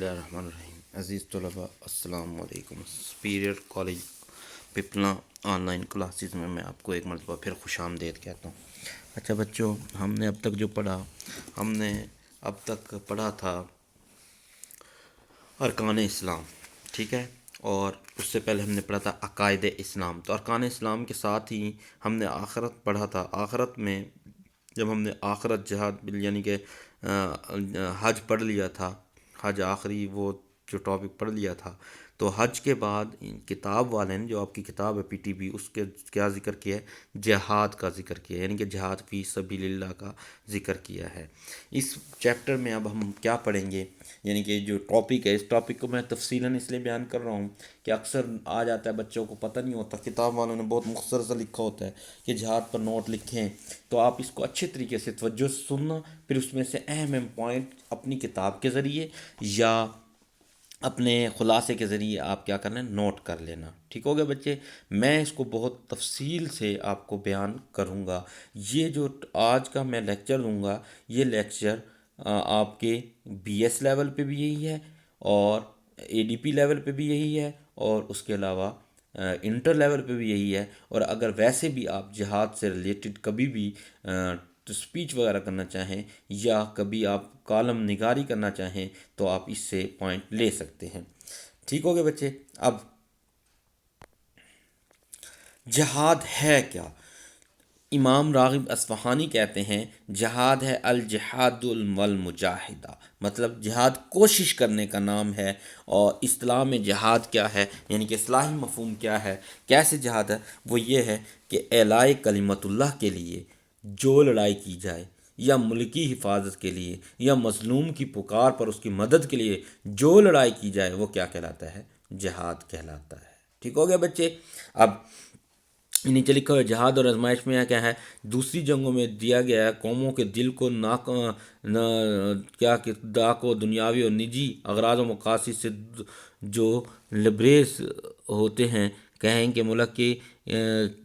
اللہ الرحمن الرحیم۔ عزیز طلباء السلام علیکم۔ سپیریئر کالج پپلا آن لائن کلاسز میں آپ کو ایک مرتبہ پھر خوش آمدید کہتا ہوں۔ اچھا بچوں، ہم نے اب تک پڑھا تھا ارکان اسلام، ٹھیک ہے، اور اس سے پہلے ہم نے پڑھا تھا عقائد اسلام۔ تو ارکان اسلام کے ساتھ ہی ہم نے آخرت پڑھا تھا۔ آخرت میں جب ہم نے آخرت جہاد یعنی کہ حج پڑھ لیا تھا، حج آخری وہ جو ٹاپک پڑھ لیا تھا، تو حج کے بعد کتاب والے نے جو آپ کی کتاب ہے PTB، اس کے کیا ذکر کیا ہے؟ جہاد کا ذکر کیا ہے، یعنی کہ جہاد فی سبیل اللہ کا ذکر کیا ہے۔ اس چیپٹر میں اب ہم کیا پڑھیں گے، یعنی کہ جو ٹاپک ہے، اس ٹاپک کو میں تفصیلاً اس لیے بیان کر رہا ہوں کہ اکثر آ جاتا ہے بچوں کو پتہ نہیں ہوتا، کتاب والوں نے بہت مختصر سا لکھا ہوتا ہے کہ جہاد پر نوٹ لکھیں، تو آپ اس کو اچھے طریقے سے توجہ سے سننا، پھر اس میں سے اہم پوائنٹ اپنی کتاب کے ذریعے یا اپنے خلاصے کے ذریعے آپ کیا کرنا ہے، نوٹ کر لینا۔ ٹھیک ہو گیا بچے؟ میں اس کو بہت تفصیل سے آپ کو بیان کروں گا۔ یہ جو آج کا میں لیکچر دوں گا، یہ لیکچر آپ کے BS لیول پہ بھی یہی ہے، اور ADP لیول پہ بھی یہی ہے، اور اس کے علاوہ انٹر لیول پہ بھی یہی ہے۔ اور اگر ویسے بھی آپ جہاد سے ریلیٹڈ کبھی بھی اسپیچ وغیرہ کرنا چاہیں یا کبھی آپ کالم نگاری کرنا چاہیں تو آپ اس سے پوائنٹ لے سکتے ہیں۔ ٹھیک ہو گئے بچے؟ اب جہاد ہے کیا؟ امام راغب اصفہانی کہتے ہیں جہاد ہے الجہاد والمجاہدہ، مطلب جہاد کوشش کرنے کا نام ہے۔ اور اصطلاح میں جہاد کیا ہے، یعنی کہ اصطلاحی مفہوم کیا ہے، کیسے جہاد ہے؟ وہ یہ ہے کہ اعلاء کلمت اللہ کے لیے جو لڑائی کی جائے، یا ملکی حفاظت کے لیے، یا مظلوم کی پکار پر اس کی مدد کے لیے جو لڑائی کی جائے، وہ کیا کہلاتا ہے؟ جہاد کہلاتا ہے۔ ٹھیک ہو گیا بچے؟ اب نیچے لکھا ہوا ہے جہاد اور آزمائش میں کیا ہے؟ دوسری جنگوں میں دیا گیا ہے قوموں کے دل کو کیا کہ ڈاک و دنیاوی اور نجی اغراض و مقاصد سے جو لبریز ہوتے ہیں، کہیں کہ ملک کی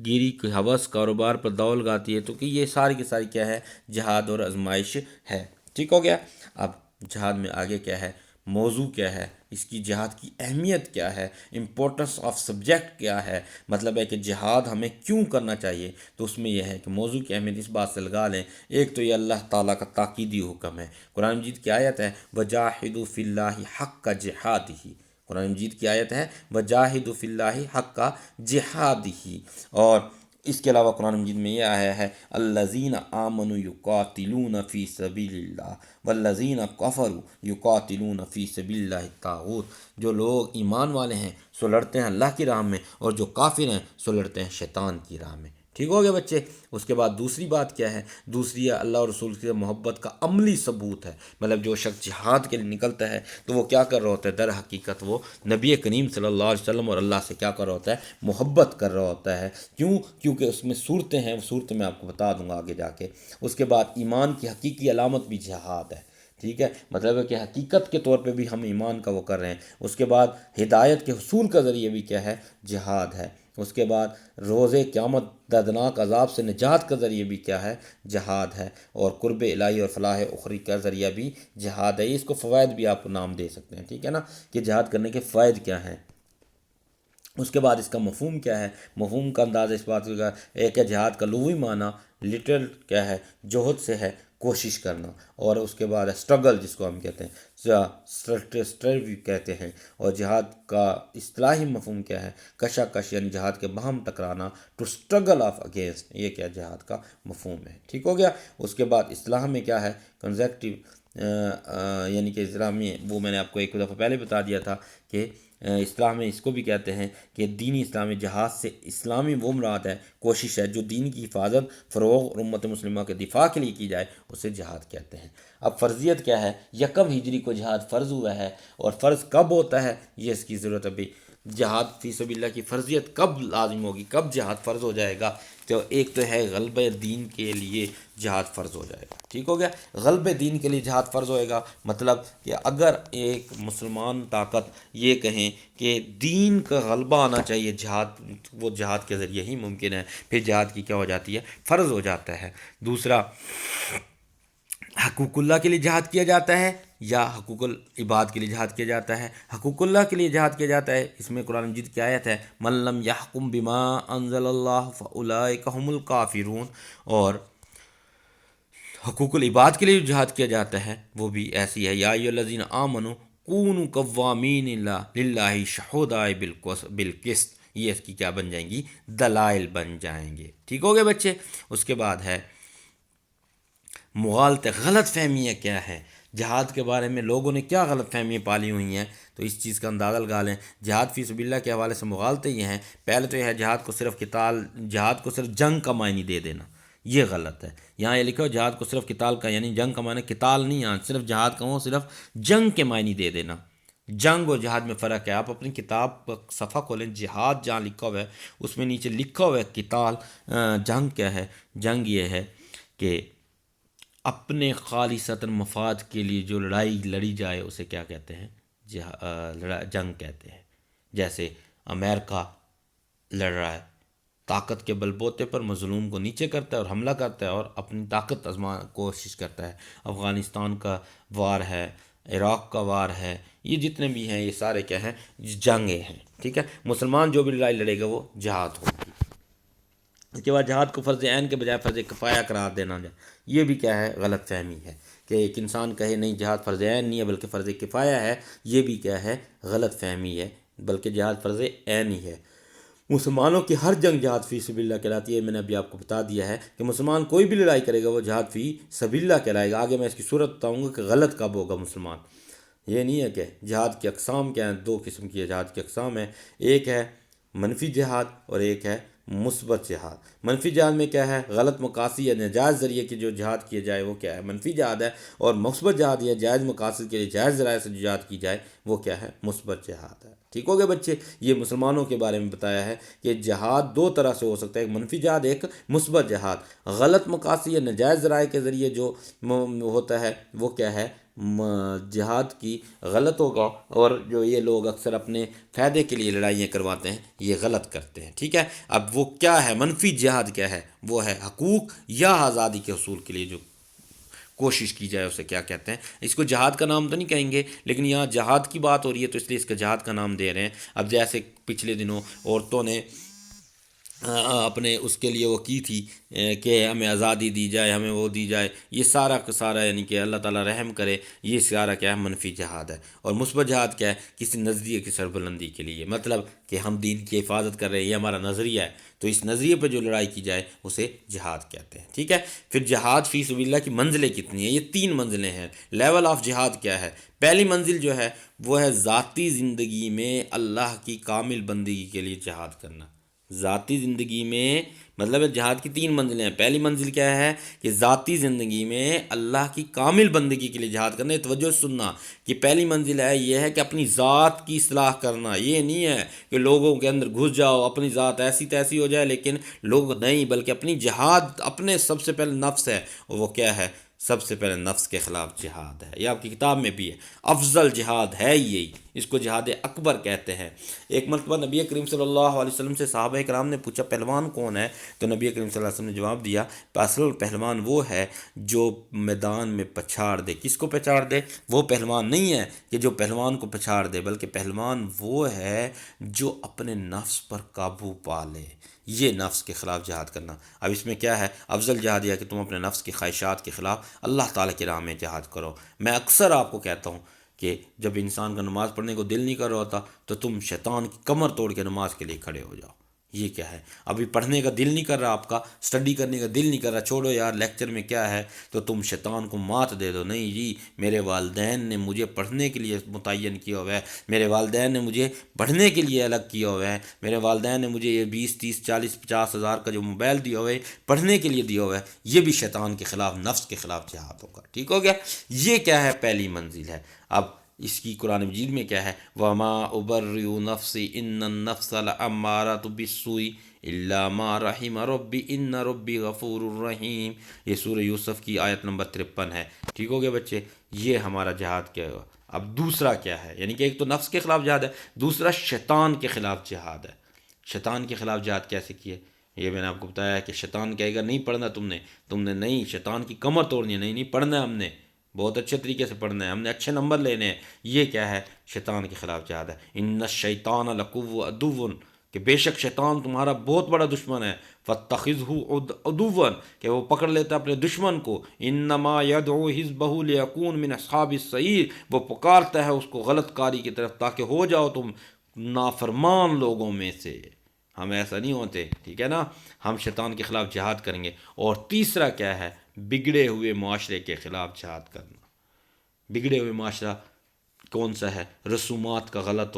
گیری کی حوث کاروبار پر داؤ لگاتی ہے، تو کہ یہ ساری کی ساری کیا ہے؟ جہاد اور آزمائش ہے۔ ٹھیک ہو گیا؟ اب جہاد میں آگے کیا ہے، موضوع کیا ہے، اس کی جہاد کی اہمیت کیا ہے، امپورٹنس آف سبجیکٹ کیا ہے، مطلب ہے کہ جہاد ہمیں کیوں کرنا چاہیے، تو اس میں یہ ہے کہ موضوع کی اہمیت اس بات سے لگا لیں۔ ایک تو یہ اللہ تعالیٰ کا تاکیدی حکم ہے، قرآن مجید کی آیت ہے وَجَاهِدُوا فِي اللَّهِ حَقَّ جِهَادِهِ، قرآن مجید کی آیت ہے وَجَاهِدُوا فِي اللَّهِ حَقَّ جِهَادِهِ۔ اور اس کے علاوہ قرآن مجید میں یہ آیا ہے الَّذِينَ آمَنُوا يُقَاتِلُونَ فِي سَبِيلِ اللَّهِ وَالَّذِينَ كَفَرُوا يُقَاتِلُونَ فِي سَبِيلِ اللَّهِ الطَّاغُوتَ، جو لوگ ایمان والے ہیں سو لڑتے ہیں اللہ کی راہ میں، اور جو کافر ہیں سو لڑتے ہیں شیطان کی راہ میں۔ ٹھیک ہو گیا بچے؟ اس کے بعد دوسری بات کیا ہے؟ دوسری ہے اللہ اور رسول کی محبت کا عملی ثبوت ہے، مطلب جو شخص جہاد کے لیے نکلتا ہے تو وہ کیا کر رہا ہوتا ہے؟ در حقیقت وہ نبی کریم صلی اللہ علیہ وسلم اور اللہ سے کیا کر رہا ہوتا ہے؟ محبت کر رہا ہوتا ہے۔ کیوں؟ کیونکہ اس میں صورتیں ہیں، وہ صورتیں میں آپ کو بتا دوں گا آگے جا کے۔ اس کے بعد ایمان کی حقیقی علامت بھی جہاد ہے، ٹھیک ہے، مطلب ہے کہ حقیقت کے طور پہ بھی ہم ایمان کا وہ کر رہے ہیں۔ اس کے بعد ہدایت کے حصول کا ذریعہ بھی کیا ہے؟ جہاد ہے۔ اس کے بعد روز قیامت دردناک عذاب سے نجات کا ذریعہ بھی کیا ہے؟ جہاد ہے۔ اور قرب الہی اور فلاح اخری کا ذریعہ بھی جہاد ہے۔ اس کو فوائد بھی آپ نام دے سکتے ہیں، ٹھیک ہے نا، کہ جہاد کرنے کے فوائد کیا ہیں۔ اس کے بعد اس کا مفہوم کیا ہے؟ مفہوم کا انداز اس بات کا ایک ہے جہاد کا لغوی معنی لٹرل کیا ہے؟ جوہد سے ہے، کوشش کرنا، اور اس کے بعد اسٹرگل جس کو ہم کہتے ہیں، اسٹرگل کہتے ہیں۔ اور جہاد کا اصطلاحی مفہوم کیا ہے؟ کشاکش، یعنی جہاد کے باہم ٹکرانا، ٹو اسٹرگل آف اگینسٹ، یہ کیا جہاد کا مفہوم ہے۔ ٹھیک ہو گیا؟ اس کے بعد اصطلاح میں کیا ہے؟ کنزیکٹیو، یعنی کہ اصطلاح میں وہ میں نے آپ کو ایک دفعہ پہلے بتا دیا تھا کہ اصطلاح میں اس کو بھی کہتے ہیں کہ دینی اسلامی جہاد سے اسلامی وہ مراد ہے، کوشش ہے جو دین کی حفاظت، فروغ اور امت مسلمہ کے دفاع کے لیے کی جائے، اسے جہاد کہتے ہیں۔ اب فرضیت کیا ہے؟ یکم ہجری کو جہاد فرض ہوا ہے، اور فرض کب ہوتا ہے یہ اس کی ضرورت ابھی جہاد فی سبیل اللہ کی فرضیت کب لازم ہوگی، کب جہاد فرض ہو جائے گا؟ تو ایک تو ہے غلبہ دین کے لیے جہاد فرض ہو جائے گا۔ ٹھیک ہو گیا؟ غلبہ دین کے لیے جہاد فرض ہوئے گا، مطلب کہ اگر ایک مسلمان طاقت یہ کہیں کہ دین کا غلبہ آنا چاہیے، جہاد وہ جہاد کے ذریعے ہی ممکن ہے، پھر جہاد کی کیا ہو جاتی ہے؟ فرض ہو جاتا ہے۔ دوسرا، حقوق اللہ کے لیے جہاد کیا جاتا ہے، یا حقوق العباد کے لیے جہاد کیا جاتا ہے، حقوق اللہ کے لیے جہاد کیا جاتا ہے۔ اس میں قرآن مجید کی آیت ہے من لم یحکم بما انزل اللہ فاولئک هم الکافرون، اور حقوق العباد کے لیے جو جہاد کیا جاتا ہے وہ بھی ایسی ہے، یا ایھا الذین آمنوا کونوا قوامین للہ شہداء بالقسط، یہ اس کی کیا بن جائیں گی؟ دلائل بن جائیں گے۔ ٹھیک ہو گئے بچے؟ اس کے بعد ہے مغالط غلط فہمیاں کیا ہے، جہاد کے بارے میں لوگوں نے کیا غلط فہمیاں پالی ہوئی ہیں، تو اس چیز کا اندازہ لگا لیں۔ جہاد فی سبیل اللہ کے حوالے سے مغالطے یہ ہیں، پہلے تو یہ ہے جہاد کو صرف جنگ کا معنی دے دینا، یہ غلط ہے۔ یہاں یہ لکھا ہو جہاد کو صرف قتال کا، یعنی جنگ کا معنی قتال نہیں، یہاں صرف جہاد کا وہ صرف جنگ کے معنی دے دینا۔ جنگ اور جہاد میں فرق ہے، آپ اپنی کتاب کا صفحہ کھولیں، جہاد جہاں لکھا ہوا ہے اس میں نیچے لکھا ہوا ہے قتال، جنگ کیا ہے؟ جنگ یہ ہے کہ اپنے خالصتاً مفاد کے لیے جو لڑائی لڑی جائے اسے کیا کہتے ہیں؟ جنگ کہتے ہیں۔ جیسے امریکہ لڑ رہا ہے، طاقت کے بل بوتے پر مظلوم کو نیچے کرتا ہے اور حملہ کرتا ہے اور اپنی طاقت کوشش کرتا ہے۔ افغانستان کا وار ہے، عراق کا وار ہے، یہ جتنے بھی ہیں یہ سارے کیا ہیں؟ جنگیں ہیں۔ ٹھیک ہے، مسلمان جو بھی لڑائی لڑے گا وہ جہاد ہوگی۔ اس کے بعد جہاد کو فرض عین کے بجائے فرض کفایہ قرار دینا جائے، یہ بھی کیا ہے؟ غلط فہمی ہے کہ ایک انسان کہے نہیں جہاد فرض عین نہیں ہے بلکہ فرض کفایہ ہے، یہ بھی کیا ہے؟ غلط فہمی ہے، بلکہ جہاد فرض عین ہی ہے۔ مسلمانوں کی ہر جنگ جہاد فی سبیل اللہ کہلاتی ہے، میں نے ابھی آپ کو بتا دیا ہے کہ مسلمان کوئی بھی لڑائی کرے گا وہ جہاد فی سبیل اللہ کہلائے گا۔ آگے میں اس کی صورت بتاؤں گا کہ غلط کب ہوگا مسلمان۔ یہ نہیں ہے کہ جہاد کی اقسام کیا ہیں، دو قسم کی جہاد کی اقسام ہیں، ایک ہے منفی جہاد اور ایک ہے مثبت جہاد۔ منفی جہاد میں کیا ہے؟ غلط مقاصد یا ناجائز ذریعے کی جو جہاد کیا جائے وہ کیا ہے؟ منفی جہاد ہے، اور مثبت جہاد یا جائز مقاصد کے لیے جائز ذرائع سے جو جہاد کی جائے وہ کیا ہے؟ مثبت جہاد ہے۔ ٹھیک ہو گئے بچے؟ یہ مسلمانوں کے بارے میں بتایا ہے کہ جہاد دو طرح سے ہو سکتا ہے، ایک منفی جہاد ایک مثبت جہاد۔ غلط مقاصد یا ناجائز ذرائع کے ذریعے جو ہوتا ہے وہ کیا ہے؟ جہاد کی غلط ہوگا، اور جو یہ لوگ اکثر اپنے فائدے کے لیے لڑائیاں کرواتے ہیں یہ غلط کرتے ہیں۔ ٹھیک ہے، اب وہ کیا ہے؟ منفی جہاد کیا ہے؟ وہ ہے حقوق یا آزادی کے حصول کے لیے جو کوشش کی جائے اسے کیا کہتے ہیں؟ اس کو جہاد کا نام تو نہیں کہیں گے، لیکن یہاں جہاد کی بات ہو رہی ہے تو اس لیے اس کا جہاد کا نام دے رہے ہیں۔ اب جیسے پچھلے دنوں عورتوں نے اپنے اس کے لیے وہ کی تھی کہ ہمیں آزادی دی جائے، ہمیں وہ دی جائے، یہ سارا کا سارا یعنی کہ اللہ تعالیٰ رحم کرے، یہ سارا کیا ہے؟ منفی جہاد ہے۔ اور مثبت جہاد کیا ہے؟ کسی نظریے کی سربلندی کے لیے، مطلب کہ ہم دین کی حفاظت کر رہے ہیں، یہ ہمارا نظریہ ہے، تو اس نظریے پہ جو لڑائی کی جائے اسے جہاد کہتے ہیں۔ ٹھیک ہے، پھر جہاد فی سبیل اللہ کی منزلیں کتنی ہیں؟ یہ 3 منزلیں ہیں۔ لیول آف جہاد کیا ہے؟ پہلی منزل جو ہے وہ ہے ذاتی زندگی میں اللہ کی کامل بندگی کے لیے جہاد کرنا۔ ذاتی زندگی میں مطلب جہاد کی 3 منزلیں ہیں۔ پہلی منزل کیا ہے؟ کہ ذاتی زندگی میں اللہ کی کامل بندگی کے لیے جہاد کرنا۔ توجہ سننا کہ پہلی منزل ہے یہ ہے کہ اپنی ذات کی اصلاح کرنا، یہ نہیں ہے کہ لوگوں کے اندر گھس جاؤ، اپنی ذات ایسی تیسی ہو جائے، لیکن لوگ نہیں، بلکہ اپنی جہاد اپنے سب سے پہلے نفس ہے، وہ کیا ہے؟ سب سے پہلے نفس کے خلاف جہاد ہے۔ یہ آپ کی کتاب میں بھی ہے، افضل جہاد ہے یہی، اس کو جہاد اکبر کہتے ہیں۔ ایک مرتبہ نبی کریم صلی اللہ علیہ وسلم سے صحابہ کرام نے پوچھا پہلوان کون ہے؟ تو نبی کریم صلی اللہ علیہ وسلم نے جواب دیا اصل پہلوان وہ ہے جو میدان میں پچھاڑ دے۔ کس کو پچھاڑ دے؟ وہ پہلوان نہیں ہے کہ جو پہلوان کو پچھاڑ دے، بلکہ پہلوان وہ ہے جو اپنے نفس پر قابو پا لے، یہ نفس کے خلاف جہاد کرنا۔ اب اس میں کیا ہے؟ افضل جہاد یہ ہے کہ تم اپنے نفس کی خواہشات کے خلاف اللہ تعالیٰ کی راہ میں جہاد کرو۔ میں اکثر آپ کو کہتا ہوں کہ جب انسان کا نماز پڑھنے کو دل نہیں کر رہا ہوتا تو تم شیطان کی کمر توڑ کے نماز کے لیے کھڑے ہو جاؤ۔ یہ کیا ہے؟ ابھی پڑھنے کا دل نہیں کر رہا، آپ کا اسٹڈی کرنے کا دل نہیں کر رہا، چھوڑو یار لیکچر میں کیا ہے، تو تم شیطان کو مات دے دو۔ نہیں جی، میرے والدین نے مجھے پڑھنے کے لیے متعین کیا ہوا ہے، میرے والدین نے مجھے پڑھنے کے لیے الگ کیا ہوا ہے، میرے والدین نے مجھے یہ 20 30 40 50 ہزار کا جو موبائل دیا ہوا ہے پڑھنے کے لیے دیا ہوا ہے، یہ بھی شیطان کے خلاف، نفس کے خلاف جہاد ہوگا۔ ٹھیک ہو گیا؟ یہ کیا ہے؟ پہلی منزل ہے۔ اب اس کی قرآن مجید میں کیا ہے؟ وَمَا أُبَرِّئُ نَفْسِي إِنَّ النَّفْسَ لَأَمَّارَةٌ بِالسُّوءِ إِلَّا مَا رَحِمَ رَبِّي إِنَّ رَبِّي غَفُورٌ رَحِيمٌ۔ یہ سورہ یوسف کی آیت نمبر 53 ہے۔ ٹھیک ہو گیا بچے؟ یہ ہمارا جہاد کیا ہے۔ اب دوسرا کیا ہے؟ یعنی کہ ایک تو نفس کے خلاف جہاد ہے، دوسرا شیطان کے خلاف جہاد ہے۔ شیطان کے خلاف جہاد کیسے کیے؟ یہ میں نے آپ کو بتایا ہے کہ شیطان کہے گا نہیں پڑھنا تم نے نہیں، شیطان کی کمر توڑنی ہے، نہیں پڑھنا ہے ہم نے، بہت اچھے طریقے سے پڑھنا ہے، ہم نے اچھے نمبر لینے ہیں، یہ کیا ہے؟ شیطان کے خلاف جہاد ہے۔ ان الشیطان لکم عدو، کہ بے شک شیطان تمہارا بہت بڑا دشمن ہے، فاتخذہ عدوا، کہ وہ پکڑ لیتا ہے اپنے دشمن کو، انما یدعو حزبہ لیکون من اصحاب السعیر، وہ پکارتا ہے اس کو غلط کاری کی طرف تاکہ ہو جاؤ تم نافرمان لوگوں میں سے۔ ہم ایسا نہیں ہوتے، ٹھیک ہے نا، ہم شیطان کے خلاف جہاد کریں گے۔ اور تیسرا کیا ہے؟ بگڑے ہوئے معاشرے کے خلاف جہاد کرنا۔ بگڑے ہوئے معاشرہ کون سا ہے؟ رسومات کا غلط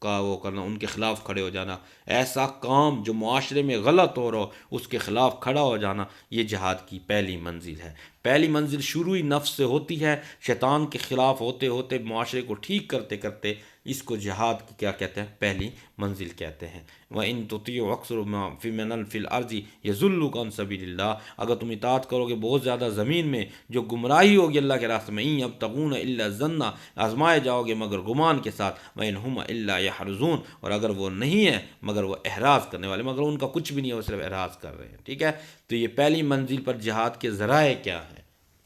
کا وہ کرنا، ان کے خلاف کھڑے ہو جانا، ایسا کام جو معاشرے میں غلط ہو رہا ہو اس کے خلاف کھڑا ہو جانا، یہ جہاد کی پہلی منزل ہے۔ پہلی منزل شروع ہی نفس سے ہوتی ہے، شیطان کے خلاف ہوتے ہوتے معاشرے کو ٹھیک کرتے کرتے اس کو جہاد کی کیا کہتے ہیں؟ پہلی منزل کہتے ہیں۔ وَإِن تُطِيعُوا أَكْثَرَ مِنَ فِي الْأَرْضِ يَضِلُّوكَ عَن سَبِيلِ اللَّهِ، اگر تم اطاعت کرو گے بہت زیادہ زمین میں جو گمراہی ہوگی اللہ کے راستے میں، إِن يَبْتَغُونَ إِلَّا الظَّنَّ، آزمائے جاؤ گے مگر گمان کے ساتھ، وَإِنْ هُمْ إِلَّا يَحْرُزُونَ، اور اگر وہ نہیں ہے مگر وہ احراز کرنے والے، مگر ان کا کچھ بھی نہیں ہے، وہ صرف احراز کر رہے ہیں، ٹھیک ہے۔ تو یہ پہلی منزل پر جہاد کے ذرائع کیا ہیں؟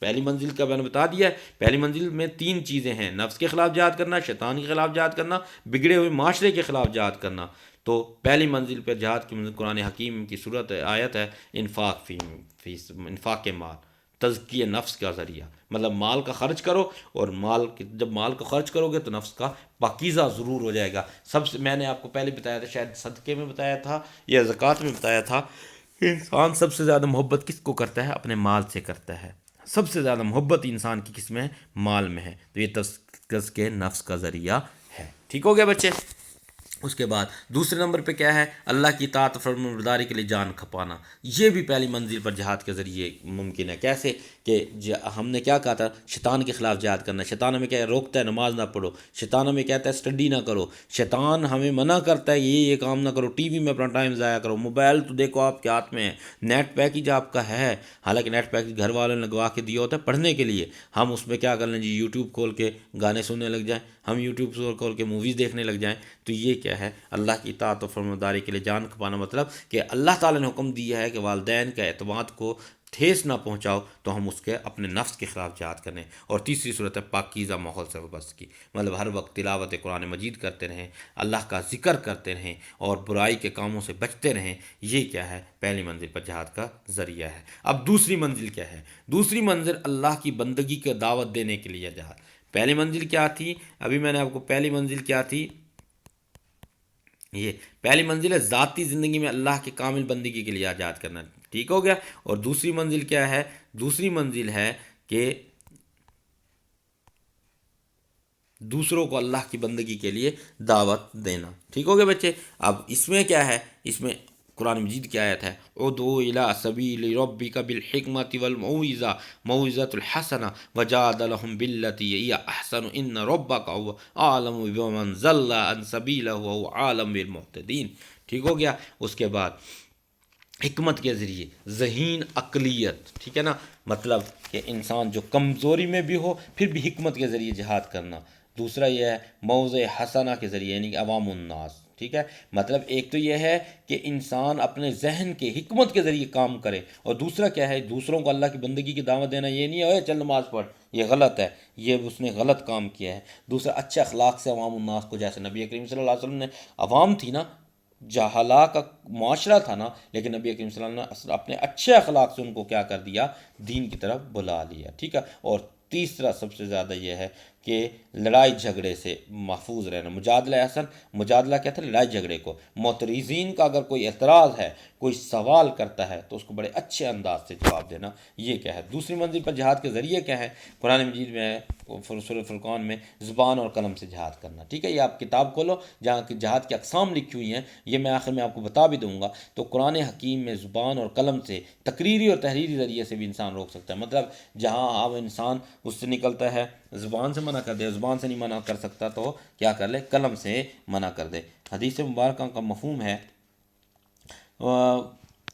پہلی منزل کا میں نے بتا دیا ہے، پہلی منزل میں تین چیزیں ہیں: نفس کے خلاف جہاد کرنا، شیطان کے خلاف جہاد کرنا، بگڑے ہوئے معاشرے کے خلاف جہاد کرنا۔ تو پہلی منزل پر جہاد کی منزل قرآن حکیم کی صورت آیت ہے انفاق مال، تزکیہ نفس کا ذریعہ، مطلب مال کا خرچ کرو، اور جب مال کا خرچ کرو گے تو نفس کا پاکیزہ ضرور ہو جائے گا۔ سب سے میں نے آپ کو پہلے بتایا تھا، شاید صدقے میں بتایا تھا یا زکوٰۃ میں بتایا تھا، انسان سب سے زیادہ محبت کس کو کرتا ہے؟ اپنے مال سے کرتا ہے۔ سب سے زیادہ محبت انسان کی کس میں ہے؟ مال میں ہے۔ تو یہ تزکیہ نفس کا ذریعہ ہے، ٹھیک ہو گیا بچے۔ اس کے بعد دوسرے نمبر پہ کیا ہے؟ اللہ کی اطاعت فرمانبرداری کے لیے جان کھپانا۔ یہ بھی پہلی منزل پر جہاد کے ذریعے ممکن ہے۔ کیسے کہ ہم نے کیا کہا تھا؟ شیطان کے خلاف جہاد کرنا۔ شیطان ہمیں کیا روکتا ہے؟ نماز نہ پڑھو۔ شیطان ہمیں کہتا ہے اسٹڈی نہ کرو۔ شیطان ہمیں منع کرتا ہے یہ کام نہ کرو، ٹی وی میں اپنا ٹائم ضائع کرو، موبائل تو دیکھو آپ کے ہاتھ میں ہے، نیٹ پیکج آپ کا ہے، حالانکہ نیٹ پیکج گھر والوں نے لگوا کے دیا ہوتا ہے پڑھنے کے لیے، ہم اس میں کیا کر لیں جی؟ یوٹیوب کھول کے گانے سننے لگ جائیں، ہم یوٹیوب کھول کے موویز دیکھنے لگ جائیں۔ تو یہ کیا ہے؟ اللہ کی اطاعت و فرمانبرداری کے لیے جان کھپانا، مطلب کہ اللہ تعالیٰ نے حکم دیا ہے کہ والدین کے اعتماد کو ٹھیس نہ پہنچاؤ، تو ہم اس کے اپنے نفس کے خلاف جہاد کریں۔ اور تیسری صورت ہے پاکیزہ ماحول سے وابستہ کی، مطلب ہر وقت تلاوت قرآن مجید کرتے رہیں، اللہ کا ذکر کرتے رہیں، اور برائی کے کاموں سے بچتے رہیں۔ یہ کیا ہے؟ پہلی منزل پر جہاد کا ذریعہ ہے۔ اب دوسری منزل کیا ہے؟ دوسری منزل اللہ کی بندگی کے دعوت دینے کے لیے جہاد۔ پہلی منزل کیا تھی؟ ابھی میں نے آپ کو پہلی منزل کیا تھی؟ یہ پہلی منزل ہے ذاتی زندگی میں اللہ کی کامل بندگی کے لیے آزاد کرنا، ٹھیک ہو گیا۔ اور دوسری منزل کیا ہے؟ دوسری منزل ہے کہ دوسروں کو اللہ کی بندگی کے لیے دعوت دینا، ٹھیک ہو گیا بچے۔ اب اس میں کیا ہے؟ اس میں قرآن مجید کی آیت ہے ادعو الی سبیل ربک بالحکمۃ والموعظۃ الحسنہ وجادلہم باللتی ہی احسن ان ربک هو اعلم بمن ضل عن سبیلہ وهو عالم بالمہتدین، ٹھیک ہو گیا۔ اس کے بعد حکمت کے ذریعے ذہین عقلیت، ٹھیک ہے نا، مطلب کہ انسان جو کمزوری میں بھی ہو پھر بھی حکمت کے ذریعے جہاد کرنا۔ دوسرا یہ ہے موضع حسنہ کے ذریعے، یعنی کہ عوام الناس، ٹھیک ہے، مطلب ایک تو یہ ہے کہ انسان اپنے ذہن کے حکمت کے ذریعے کام کرے، اور دوسرا کیا ہے؟ دوسروں کو اللہ کی بندگی کی دعوت دینا۔ یہ نہیں ہے چل نماز پڑھ، یہ غلط ہے، یہ اس نے غلط کام کیا ہے۔ دوسرا اچھے اخلاق سے عوام الناس کو، جیسے نبی کریم صلی اللہ علیہ وسلم نے، عوام تھی نا، جہلا کا معاشرہ تھا نا، لیکن نبی کریم صلی اللہ علیہ وسلم نے اپنے اچھے اخلاق سے ان کو کیا کر دیا؟ دین کی طرف بلا لیا، ٹھیک ہے۔ اور تیسرا سب سے زیادہ یہ ہے کہ لڑائی جھگڑے سے محفوظ رہنا۔ مجادلہ احسن، مجادلہ کیا تھا؟ لڑائی جھگڑے کو۔ معترضین کا اگر کوئی اعتراض ہے، کوئی سوال کرتا ہے تو اس کو بڑے اچھے انداز سے جواب دینا، یہ کیا ہے؟ دوسری منزل پر جہاد کے ذریعے کیا ہے؟ قرآن مجید میں ہے سورۃ فرقان میں زبان اور قلم سے جہاد کرنا، ٹھیک ہے۔ یہ آپ کتاب کھولو جہاں کہ جہاد کی اقسام لکھی ہوئی ہیں، یہ میں آخر میں آپ کو بتا بھی دوں گا۔ تو قرآن حکیم میں زبان اور قلم سے، تقریری اور تحریری ذریعے سے بھی انسان روک سکتا ہے، مطلب جہاں اب انسان اس سے نکلتا ہے زبان سے منع کر دے، زبان سے نہیں منع کر سکتا تو کیا کر لے؟ قلم سے منع کر دے۔ حدیث مبارکہ کا مفہوم ہے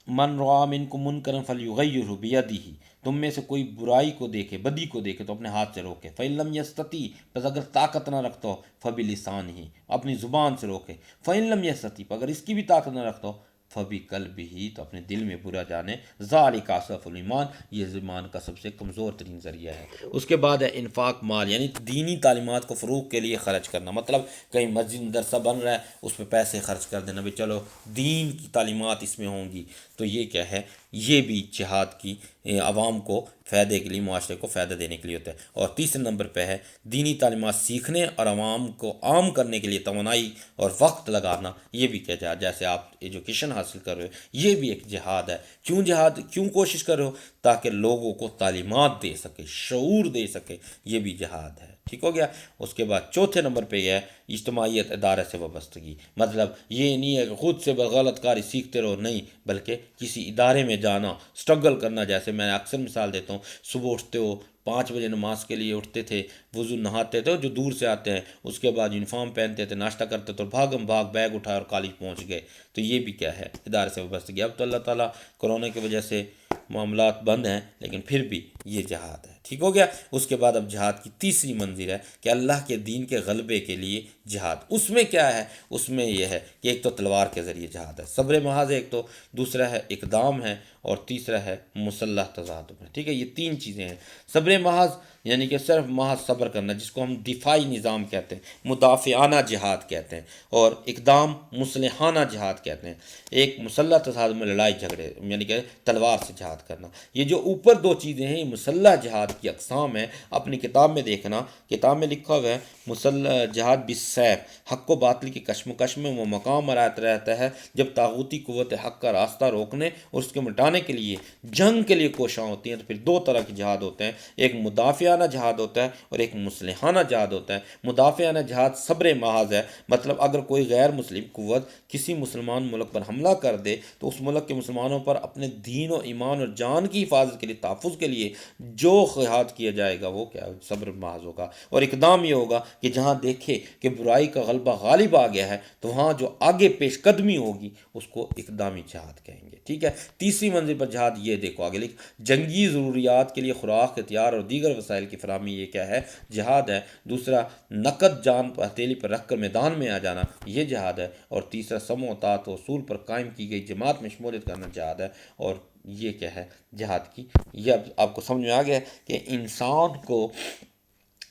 من رعا منکم منکرا فلیغیرہ بیدہ، تم میں سے کوئی برائی کو دیکھے، بدی کو دیکھے تو اپنے ہاتھ سے روکے، فإن لم یستطع، بس اگر طاقت نہ رکھتا ہو، فبلسانہ، اپنی زبان سے روکے، فإن لم یستطع، اگر اس کی بھی طاقت نہ رکھتا ہو، فبی قلبہ ہی، تو اپنے دل میں برا جانے، ذالک اضعف الایمان، یہ ایمان کا سب سے کمزور ترین ذریعہ ہے۔ اس کے بعد ہے انفاق مال، یعنی دینی تعلیمات کو فروغ کے لیے خرچ کرنا، مطلب کہیں مسجد مدرسہ بن رہا ہے اس پہ پیسے خرچ کر دینا، بھائی چلو دین کی تعلیمات اس میں ہوں گی، تو یہ کیا ہے، یہ بھی جہاد کی عوام کو فائدے کے لیے، معاشرے کو فائدہ دینے کے لیے ہوتا ہے۔ اور تیسرے نمبر پہ ہے دینی تعلیمات سیکھنے اور عوام کو عام کرنے کے لیے توانائی اور وقت لگانا، یہ بھی کیا جہاد، جیسے آپ ایجوکیشن حاصل کر رہے ہو، یہ بھی ایک جہاد ہے۔ کیوں جہاد، کیوں کوشش کر رہے ہو؟ تاکہ لوگوں کو تعلیمات دے سکے، شعور دے سکے، یہ بھی جہاد ہے۔ ٹھیک ہو گیا۔ اس کے بعد چوتھے نمبر پہ یہ ہے اجتماعیت، ادارے سے وابستگی، مطلب یہ نہیں ہے کہ خود سے غلط کاری سیکھتے رہو، نہیں، بلکہ کسی ادارے میں جانا، سٹرگل کرنا۔ جیسے میں اکثر مثال دیتا ہوں، صبح اٹھتے ہو 5 بجے نماز کے لیے اٹھتے تھے، وضو نہاتے تھے، جو دور سے آتے ہیں، اس کے بعد یونیفارم پہنتے تھے، ناشتہ کرتے تھے، بھاگم بھاگ بیگ اٹھائے اور کالج پہنچ گئے، تو یہ بھی کیا ہے، ادارے سے وابستگی۔ اب تو اللہ تعالیٰ کرونا کی وجہ سے معاملات بند ہیں، لیکن پھر بھی یہ جہاد ہے۔ ٹھیک ہو گیا۔ اس کے بعد اب جہاد کی تیسری منزل ہے کہ اللہ کے دین کے غلبے کے لیے جہاد۔ اس میں کیا ہے، اس میں یہ ہے کہ ایک تو تلوار کے ذریعے جہاد ہے، صبر محاذ ایک تو، دوسرا ہے اقدام ہے، اور تیسرا ہے مسلح تضادم ہے۔ ٹھیک ہے، یہ تین چیزیں ہیں۔ صبر محاذ یعنی کہ صرف محض صبر کرنا، جس کو ہم دفاعی نظام کہتے ہیں، مدافعانہ جہاد کہتے ہیں، اور اقدام مسلحانہ جہاد کہتے ہیں۔ ایک مسلح تصادم میں لڑائی جھگڑے، یعنی کہ تلوار سے جہاد کرنا۔ یہ جو اوپر دو چیزیں ہیں، یہ مسلح جہاد کی اقسام ہیں۔ اپنی کتاب میں دیکھنا، کتاب میں لکھا ہوا ہے مسلح جہاد بالسیف، حق و باطل کی کشمکش میں وہ مقام آتا رہتا ہے جب طاغوتی قوت حق کا راستہ روکنے اور اس کے مٹانے کے لیے جنگ کے لیے کوشاں ہوتی ہیں۔ تو پھر دو طرح کی جہاد ہوتے ہیں، ایک مدافعانہ جہاد ہوتا ہے اور ایک مسلحانہ جہاد ہوتا ہے۔ مدافعانہ جہاد صبر محاذ ہے، مطلب اگر کوئی غیر مسلم قوت کسی مسلمان ملک پر حملہ کر دے تو اس ملک کے مسلمانوں پر اپنے دین و ایمان اور جان کی حفاظت کے لیے، تحفظ کے لیے جو جہاد کیا جائے گا وہ کیا صبر محاذ ہوگا۔ اور اقدام یہ ہوگا کہ جہاں دیکھے کہ برائی کا غلبہ غالب آ گیا ہے تو وہاں جو آگے پیش قدمی ہوگی اس کو اقدامی جہاد کہیں گے۔ ٹھیک ہے۔ تیسری منزل پر جہاد یہ دیکھو آگے لکھ، جنگی ضروریات کے لیے خوراک، ہتھیار اور دیگر وسائل کی فراہمی، یہ کیا ہے، جہاد ہے۔ دوسرا نقد جان ہتھیلی پر رکھ کر میدان میں آ جانا، یہ جہاد ہے۔ اور تیسرا سمع و اطاعت و اصول پر قائم کی گئی جماعت میں شمولیت کرنا، جہاد ہے۔ اور یہ کیا ہے، جہاد کی، یہ اب آپ کو سمجھ میں آ گیا کہ انسان کو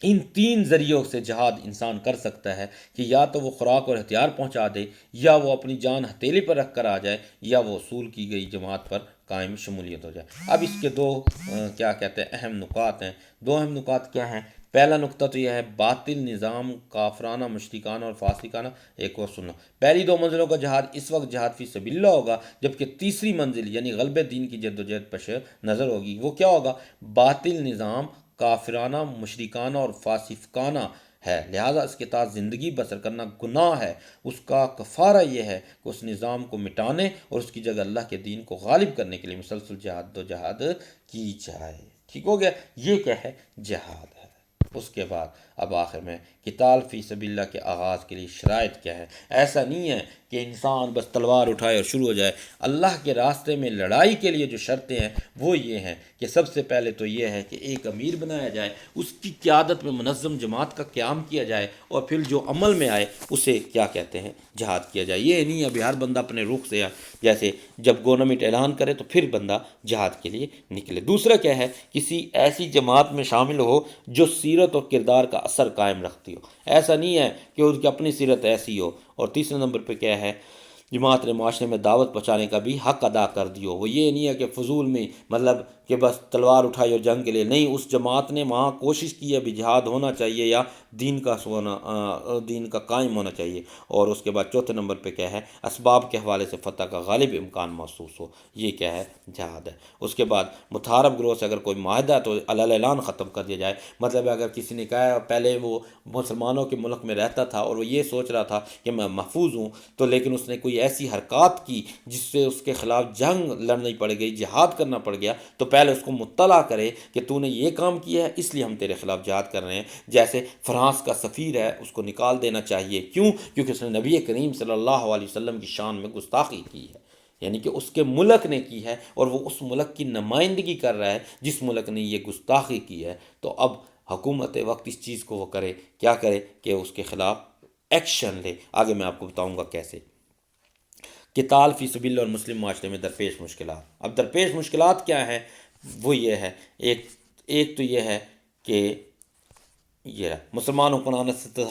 ان تین ذریعوں سے جہاد انسان کر سکتا ہے، کہ یا تو وہ خوراک اور ہتھیار پہنچا دے، یا وہ اپنی جان ہتھیلی پر رکھ کر آ جائے، یا وہ اصول کی گئی جماعت پر قائم شمولیت ہو جائے۔ اب اس کے دو کیا کہتے ہیں، اہم نکات ہیں۔ دو اہم نکات کیا ہیں؟ پہلا نقطہ تو یہ ہے باطل نظام کافرانہ، مشرکانہ اور فاسقانہ۔ ایک اور سنو، پہلی دو منزلوں کا جہاد اس وقت جہاد فی سبیل اللہ ہوگا جبکہ تیسری منزل یعنی غلبہ دین کی جد و جہد پیش نظر ہوگی۔ وہ کیا ہوگا؟ باطل نظام کافرانہ، مشرکانہ اور فاسقانہ ہے، لہٰذا اس کے تحت زندگی بسر کرنا گناہ ہے۔ اس کا کفارہ یہ ہے کہ اس نظام کو مٹانے اور اس کی جگہ اللہ کے دین کو غالب کرنے کے لیے مسلسل جہاد و جہاد کی جائے۔ ٹھیک ہو گیا، یہ کیا ہے، جہاد ہے۔ اس کے بعد اب آخر میں قتال فی سبیل اللہ کے آغاز کے لیے شرائط کیا ہے؟ ایسا نہیں ہے کہ انسان بس تلوار اٹھائے اور شروع ہو جائے۔ اللہ کے راستے میں لڑائی کے لیے جو شرطیں ہیں وہ یہ ہیں کہ سب سے پہلے تو یہ ہے کہ ایک امیر بنایا جائے، اس کی قیادت میں منظم جماعت کا قیام کیا جائے، اور پھر جو عمل میں آئے اسے کیا کہتے ہیں، جہاد کیا جائے۔ یہ نہیں ابھی ہر بندہ اپنے رخ سے، جیسے جب گورنمنٹ اعلان کرے تو پھر بندہ جہاد کے لیے نکلے۔ دوسرا کیا ہے، کسی ایسی جماعت میں شامل ہو جو سیرت اور کردار کا اثر قائم رکھتی ہو۔ ایسا نہیں ہے کہ اس کی اپنی سیرت ایسی ہو۔ اور تیسرے نمبر پہ کیا ہے، جماعت نے معاشرے میں دعوت پہنچانے کا بھی حق ادا کر دیو۔ وہ یہ نہیں ہے کہ فضول میں، مطلب کہ بس تلوار اٹھائی اور جنگ کے لیے نہیں، اس جماعت نے وہاں کوشش کی ہے بھی جہاد ہونا چاہیے یا دین کا قائم ہونا چاہیے۔ اور اس کے بعد چوتھے نمبر پہ کیا ہے، اسباب کے حوالے سے فتح کا غالب امکان محسوس ہو، یہ کیا ہے، جہاد ہے۔ اس کے بعد متحارب گروہ سے اگر کوئی معاہدہ ہے تو علی اعلان ختم کر دیا جائے، مطلب اگر کسی نے کہا پہلے وہ مسلمانوں کے ملک میں رہتا تھا اور وہ یہ سوچ رہا تھا کہ میں محفوظ ہوں، تو لیکن اس نے کوئی ایسی حرکات کی جس سے اس کے خلاف جنگ لڑنی پڑ گئی، جہاد کرنا پڑ گیا، تو پہلے اس کو مطلع کرے کہ تو نے یہ کام کیا ہے اس لیے ہم تیرے خلاف جہاد کر رہے ہیں۔ جیسے فرانس کا سفیر ہے، اس کو نکال دینا چاہیے، کیوں؟ کیونکہ اس نے نبی کریم صلی اللہ علیہ وسلم کی شان میں گستاخی کی ہے، یعنی کہ اس کے ملک نے کی ہے اور وہ اس ملک کی نمائندگی کر رہا ہے جس ملک نے یہ گستاخی کی ہے۔ تو اب حکومت وقت اس چیز کو وہ کرے، کیا کرے کہ اس کے خلاف ایکشن لے۔ آگے میں آپ کو بتاؤں گا کیسے۔ قتال فی سبیل اللہ اور مسلم معاشرے میں درپیش مشکلات. اب درپیش مشکلات کیا ہیں؟ وہ یہ ہے، ایک تو یہ ہے کہ یہ مسلمان حکمرانوں سے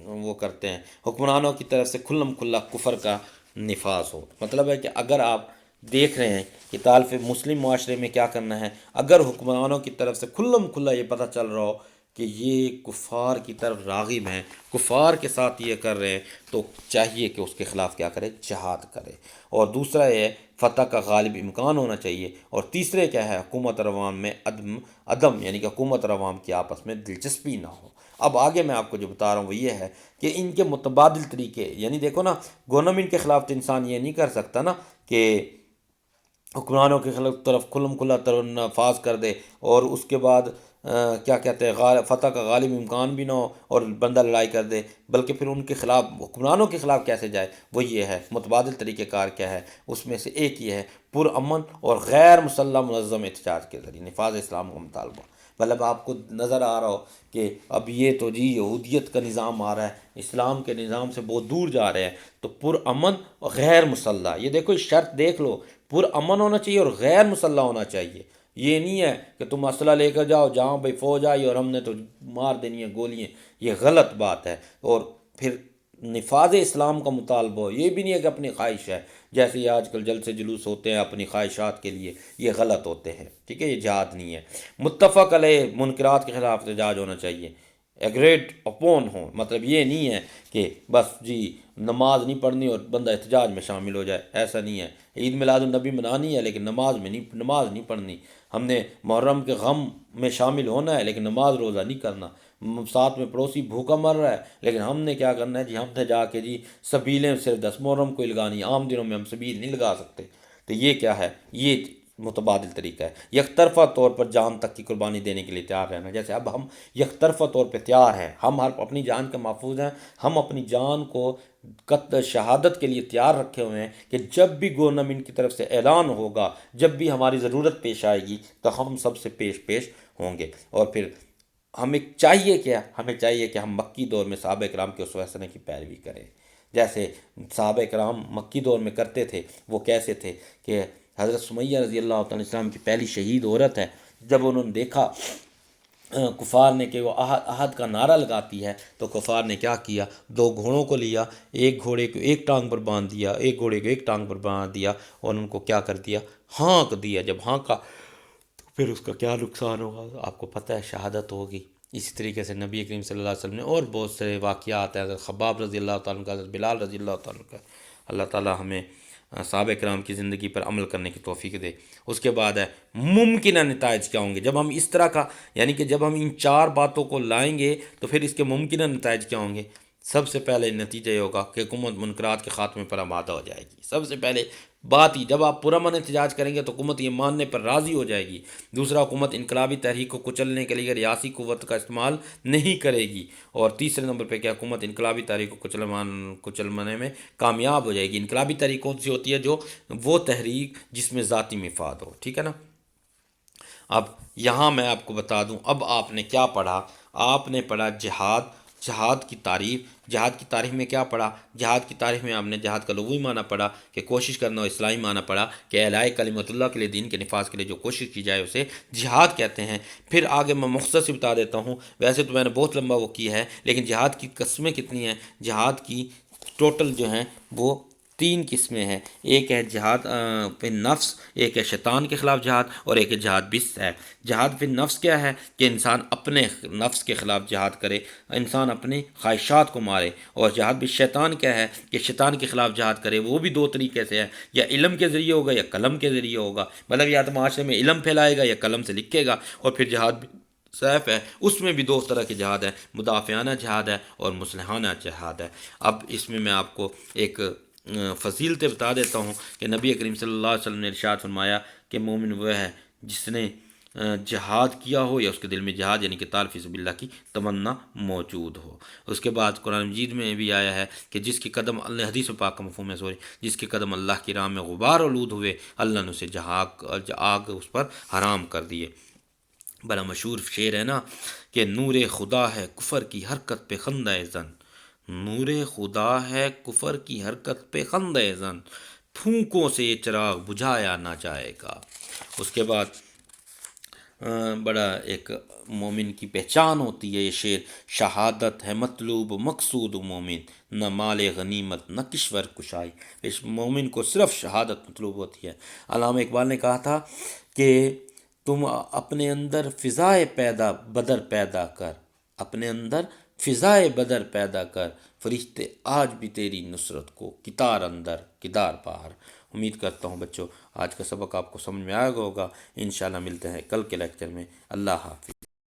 وہ کرتے ہیں، حکمرانوں کی طرف سے کھلم کھلا کفر کا نفاذ ہو. مطلب ہے کہ اگر آپ دیکھ رہے ہیں کہ طالب مسلم معاشرے میں کیا کرنا ہے، اگر حکمرانوں کی طرف سے کھلم کھلا یہ پتہ چل رہا ہو کہ یہ کفار کی طرف راغب ہیں، کفار کے ساتھ یہ کر رہے ہیں، تو چاہیے کہ اس کے خلاف کیا کرے؟ جہاد کرے. اور دوسرا یہ فتح کا غالب امکان ہونا چاہیے. اور تیسرے کیا ہے؟ حکومت اور عوام میں عدم یعنی کہ حکومت اور عوام کی آپس میں دلچسپی نہ ہو. اب آگے میں آپ کو جو بتا رہا ہوں وہ یہ ہے کہ ان کے متبادل طریقے، یعنی دیکھو نا، گورنمنٹ کے خلاف تو انسان یہ نہیں کر سکتا نا کہ حکمرانوں کے خلاف طرف کھلم کھلا نفاذ کر دے اور اس کے بعد کیا کہتے ہیں فتح کا غالب امکان بھی نہ ہو اور بندہ لڑائی کر دے، بلکہ پھر ان کے خلاف، حکمرانوں کے خلاف کیسے جائے؟ وہ یہ ہے متبادل طریقہ کار کیا ہے، اس میں سے ایک یہ ہے پرامن اور غیر مسلح منظم احتجاج کے ذریعے نفاذ اسلام کا مطالبہ. مطلب آپ کو نظر آ رہا ہو کہ اب یہ تو جی یہودیت کا نظام آ رہا ہے، اسلام کے نظام سے بہت دور جا رہے ہیں، تو پرامن اور غیر مسلح، یہ دیکھو شرط دیکھ لو، پرامن ہونا چاہیے اور غیر مسلح ہونا چاہیے. یہ نہیں ہے کہ تم اسلحہ لے کر جاؤ، جہاں بھائی فوج آئی اور ہم نے تو مار دینی ہے گولیاں. یہ غلط بات ہے. اور پھر نفاذ اسلام کا مطالبہ ہو، یہ بھی نہیں ہے کہ اپنی خواہش ہے، جیسے یہ آج کل جلسے جلوس ہوتے ہیں اپنی خواہشات کے لیے، یہ غلط ہوتے ہیں. ٹھیک ہے، یہ جہاد نہیں ہے. متفق علیہ منکرات کے خلاف احتجاج ہونا چاہیے، ایگریڈ اپون ہوں. مطلب یہ نہیں ہے کہ بس جی نماز نہیں پڑھنی اور بندہ احتجاج میں شامل ہو جائے، ایسا نہیں ہے. عید میلاد النبی منانی ہے لیکن نماز نہیں پڑھنی. ہم نے محرم کے غم میں شامل ہونا ہے لیکن نماز روزہ نہیں کرنا. ساتھ میں پڑوسی بھوکا مر رہا ہے لیکن ہم نے کیا کرنا ہے جی، ہم نے جا کے جی سبیلیں صرف 10 محرم کو لگانی، عام دنوں میں ہم سبیل نہیں لگا سکتے. تو یہ کیا ہے؟ یہ متبادل طریقہ ہے. یک طرفہ طور پر جان تک کی قربانی دینے کے لیے تیار رہنا. جیسے اب ہم یک طرفہ طور پہ تیار ہیں، ہم اپنی جان کے محفوظ ہیں، ہم اپنی جان کو شہادت کے لیے تیار رکھے ہوئے ہیں کہ جب بھی گورنمنٹ کی طرف سے اعلان ہوگا، جب بھی ہماری ضرورت پیش آئے گی تو ہم سب سے پیش ہوں گے. اور پھر ہمیں چاہیے کہ ہم مکی دور میں صحابہ کرام کے اسوہ حسنہ کی پیروی کریں. جیسے صحابہ کرام مکی دور میں کرتے تھے، وہ کیسے تھے کہ حضرت سمیہ رضی اللہ تعالیٰ السلام کی پہلی شہید عورت ہے، جب انہوں نے دیکھا کفار نے کہ وہ احد کا نعرہ لگاتی ہے، تو کفار نے کیا کیا؟ 2 گھوڑوں کو لیا، ایک گھوڑے کو ایک ٹانگ پر باندھ دیا، ایک گھوڑے کو ایک ٹانگ پر باندھ دیا، اور ان کو کیا کر دیا؟ ہانک دیا. جب ہانکا تو پھر اس کا کیا نقصان ہوگا؟ آپ کو پتہ ہے، شہادت ہوگی. اسی طریقے سے نبی کریم صلی اللہ علیہ وسلم نے اور بہت سے واقعات ہیں، حضرت خباب رضی اللہ تعالیٰ کا، حضرت بلال رضی اللہ تعالیٰ کا. اللہ تعالیٰ ہمیں صحابہ کرام کی زندگی پر عمل کرنے کی توفیق دے. اس کے بعد ہے ممکنہ نتائج کیا ہوں گے. جب ہم اس طرح کا، یعنی کہ جب ہم ان 4 باتوں کو لائیں گے تو پھر اس کے ممکنہ نتائج کیا ہوں گے؟ سب سے پہلے نتیجہ یہ ہوگا کہ حکومت منکرات کے خاتمے پر آمادہ ہو جائے گی. سب سے پہلے بات ہی، جب آپ پرامن احتجاج کریں گے تو حکومت یہ ماننے پر راضی ہو جائے گی. دوسرا، حکومت انقلابی تحریک کو کچلنے کے لیے ریاسی قوت کا استعمال نہیں کرے گی. اور تیسرے نمبر پہ کیا؟ حکومت انقلابی تحریک کو کچلنے میں کامیاب ہو جائے گی. انقلابی تحریک کون سی ہوتی ہے؟ جو وہ تحریک جس میں ذاتی مفاد ہو. ٹھیک ہے نا. اب یہاں میں آپ کو بتا دوں، اب آپ نے کیا پڑھا؟ آپ نے پڑھا جہاد کی تعریف. جہاد کی تعریف میں کیا پڑھا؟ جہاد کی تعریف میں آپ نے جہاد کا لغوی معنی پڑھا کہ کوشش کرنا، اور اصلاحی معنی پڑھا کہ اعلاء کلمت اللہ کے لیے، دین کے نفاذ کے لیے جو کوشش کی جائے اسے جہاد کہتے ہیں. پھر آگے میں مختصر بتا دیتا ہوں، ویسے تو میں نے بہت لمبا وہ کی ہے، لیکن جہاد کی قسمیں کتنی ہیں؟ جہاد کی ٹوٹل جو ہیں وہ 3 قسمیں ہیں. ایک ہے جہاد فی نفس، ایک ہے شیطان کے خلاف جہاد، اور ایک ہے جہاد بالسیف. جہاد فی نفس کیا ہے؟ کہ انسان اپنے نفس کے خلاف جہاد کرے، انسان اپنی خواہشات کو مارے. اور جہاد بالشیطان کیا ہے؟ کہ شیطان کے خلاف جہاد کرے. وہ بھی 2 طریقے سے ہے، یا علم کے ذریعے ہوگا یا قلم کے ذریعے ہوگا. مطلب یا تو معاشرے میں علم پھیلائے گا یا قلم سے لکھے گا. اور پھر جہاد سیف ہے، اس میں بھی 2 طرح کے جہاد ہے، مدافعانہ جہاد ہے اور مصلحانہ جہاد ہے. اب اس میں آپ کو ایک فضیلتیں بتا دیتا ہوں کہ نبی کریم صلی اللہ علیہ وسلم نے ارشاد فرمایا کہ مومن وہ ہے جس نے جہاد کیا ہو یا اس کے دل میں جہاد یعنی قتال فی سبیل اللہ کی تمنا موجود ہو. اس کے بعد قرآن مجید میں بھی آیا ہے کہ جس کی قدم اللہ، حدیث پاک کا مفہوم ہے جس کے قدم اللہ کی راہ میں غبار آلود ہوئے، اللہ نے اسے آگ اس پر حرام کر دیے. بڑا مشہور شعر ہے نا کہ نور خدا ہے کفر کی حرکت پہ خندہ زن، نور خدا ہے کفر کی حرکت پہ خندۂ زن، پھونکوں سے یہ چراغ بجھایا نہ جائے گا۔ اس کے بعد بڑا ایک مومن کی پہچان ہوتی ہے یہ شعر، شہادت ہے مطلوب و مقصود مومن، نہ مال غنیمت نہ کشور کشائی۔ اس مومن کو صرف شہادت مطلوب ہوتی ہے۔ علامہ اقبال نے کہا تھا کہ تم اپنے اندر فضائے بدر پیدا کر، اپنے اندر فضائے بدر پیدا کر، فرشتے آج بھی تیری نصرت کو کتار اندر کدار باہر۔ امید کرتا ہوں بچوں آج کا سبق آپ کو سمجھ میں آیا ہوگا۔ انشاءاللہ ملتے ہیں کل کے لیکچر میں۔ اللہ حافظ۔